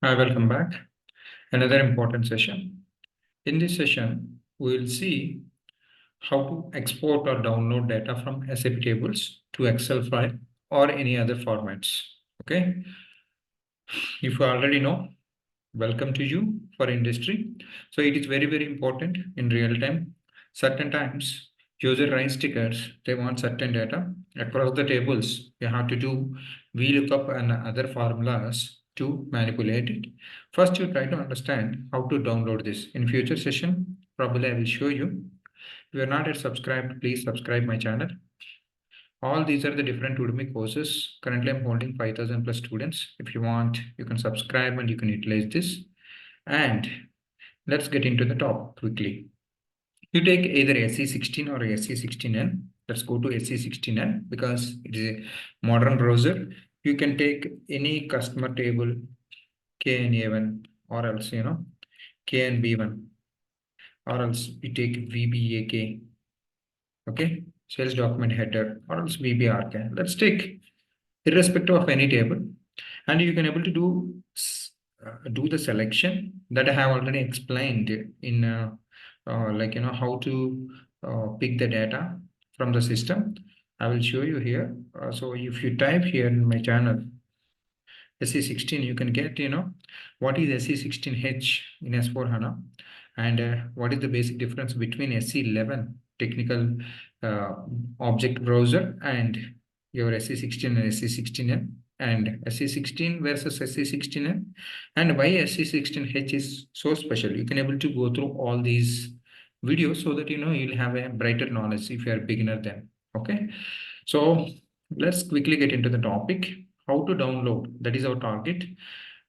Hi, welcome back. Another important session. In this session, we will see how to export or download data from SAP tables to Excel file or any other formats. Okay. If you already know, welcome to you for industry. So it is very, very important in real time. Certain times, user raise tickets, they want certain data across the tables. You have to do VLOOKUP and other formulas to manipulate it. First, you try to understand how to download this. In future session, probably I will show you. If you are not yet subscribed, please subscribe my channel. All these are the different Udemy courses. Currently, I'm holding 5,000 plus students. If you want, you can subscribe and you can utilize this. And let's get into the top quickly. You take either SE16 or SE16N. Let's go to SE16N because it is a modern browser. You can take any customer table KNA1 or else, KNB1 or else you take VBAK, okay, sales document header or else VBRK. Let's take irrespective of any table, and you can able to do the selection that I have already explained in how to pick the data from the system. I will show you here. So if you type here in my channel SE16, you can get what is SE16H in S4 HANA and what is the basic difference between SE11 technical object browser and your SE16 and SE16N, and SE16 versus SE16N, and why SE16H is so special. You can able to go through all these videos so that you'll have a brighter knowledge if you are a beginner then. Okay, so let's quickly get into the topic. How to download, that is our target.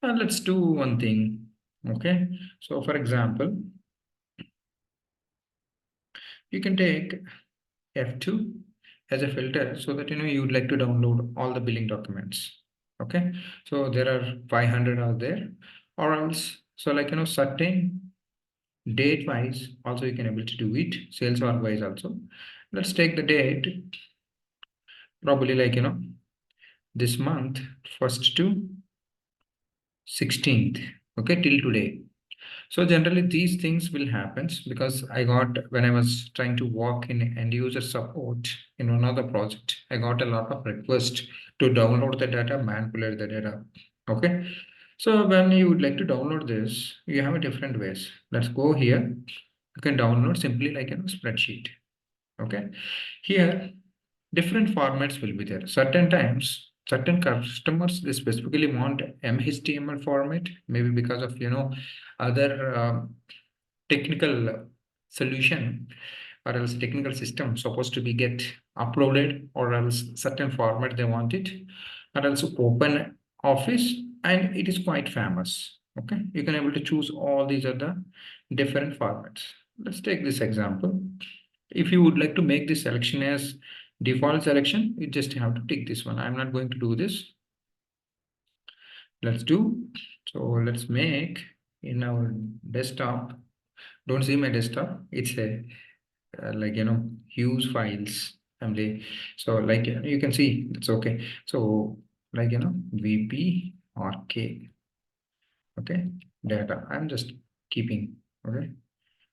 And let's do one thing. Okay, so for example, you can take F2 as a filter so that you would like to download all the billing documents. Okay, so there are 500 out there, or else so certain date wise also you can able to do it, sales org wise also. Let's take the date, probably this month 1st to 16th, okay, till today. So generally these things will happen because I got, when I was trying to work in end user support in one other project, I got a lot of requests to download the data, manipulate the data. Okay. So when you would like to download this, you have a different ways. Let's go here. You can download simply like a spreadsheet. Okay. Here, different formats will be there. Certain times, certain customers, they specifically want MHTML format, maybe because of other technical solution or else technical system supposed to be get uploaded, or else certain format they want it, or also open office, and it is quite famous. Okay, you can able to choose all these other different formats. Let's take this example. If you would like to make this selection as default selection, you just have to tick this one. I'm not going to do this. Let's do. So let's make in our desktop. Don't see my desktop. It's a huge files family. So you can see it's okay. So VP RK. Okay, data. I'm just keeping. Okay.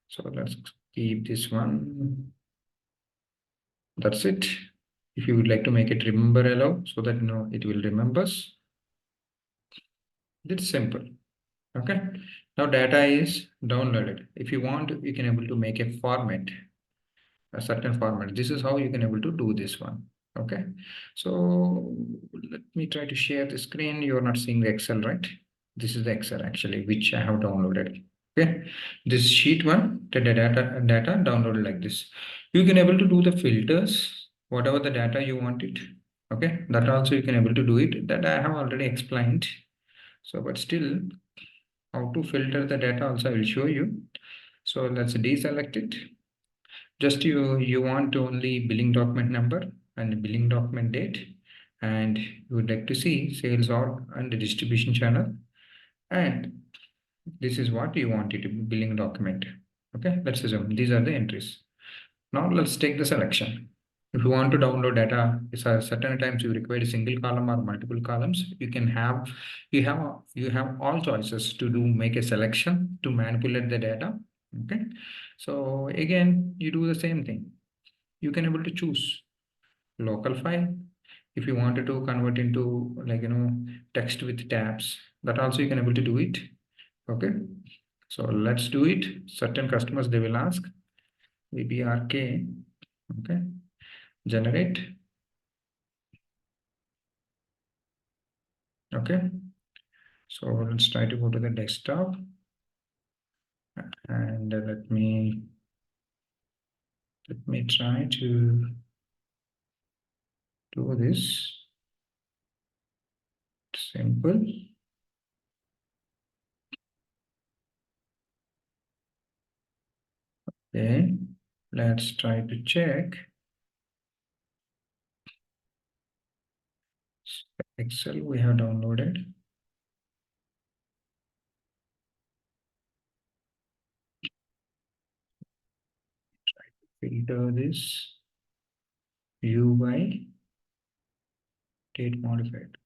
So let's keep this one. That's it. If you would like to make it remember allow so that it will remembers. It's simple. Okay. Now data is downloaded. If you want, you can able to make a format, a certain format. This is how you can able to do this one. Okay. So let me try to share the screen. You're not seeing the Excel, right? This is the Excel actually, which I have downloaded. Okay. This sheet one, the data downloaded like this. You can able to do the filters, whatever the data you want it. Okay. That also you can able to do it. That I have already explained. So, but still, how to filter the data also I will show you. So let's deselect it. Just you want only billing document number and billing document date, and you would like to see sales org and the distribution channel, and this is what you want it, billing document. Okay, let's assume these are the entries. Now let's take the selection. If you want to download data, certain times you require a single column or multiple columns. You have all choices to make a selection to manipulate the data. Okay, so again, you do the same thing. You can able to choose local file. If you wanted to convert into text with tabs, that also you can able to do it. Okay, so let's do it. Certain customers, they will ask VBRK. Okay, generate. Okay, so let's try to go to the desktop and let me try to do this. Simple. Okay, let's try to check. Excel we have downloaded. Filter this view by date modified.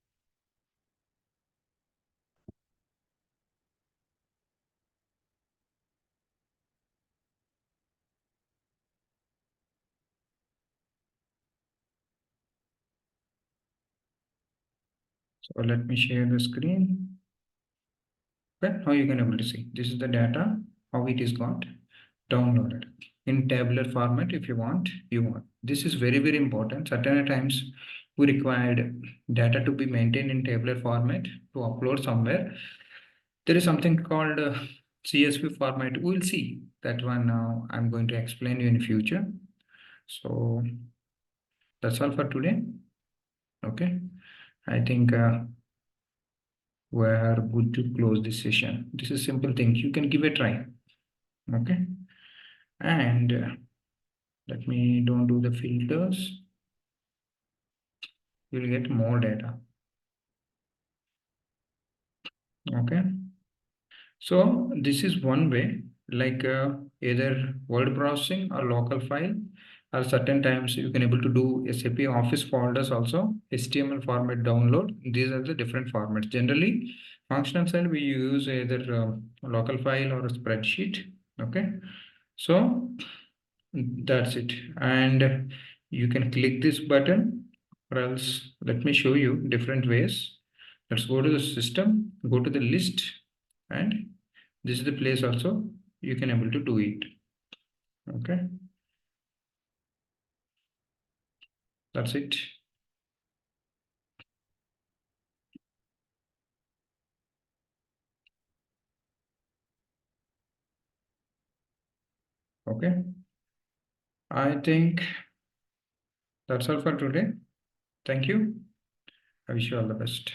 So let me share the screen. Okay, now you can able to see this is the data, how it is got downloaded in tabular format. If you want, this is very, very important. Certain times we required data to be maintained in tabular format to upload somewhere. There is something called CSV format. We'll see that one. Now I'm going to explain you in future. So that's all for today. Okay, I think we are good to close this session. This is simple thing. You can give a try. Okay, and let me don't do the filters. You'll get more data. Okay, so this is one way, like either word processing or local file, or certain times you can able to do SAP Office folders also, HTML format download. These are the different formats. Generally, functional side we use either local file or a spreadsheet. Okay, so that's it. And you can click this button, or else let me show you different ways. Let's go to the system, go to the list, and this is the place also you can able to do it. Okay, that's it. Okay, I think that's all for today. Thank you. I wish you all the best.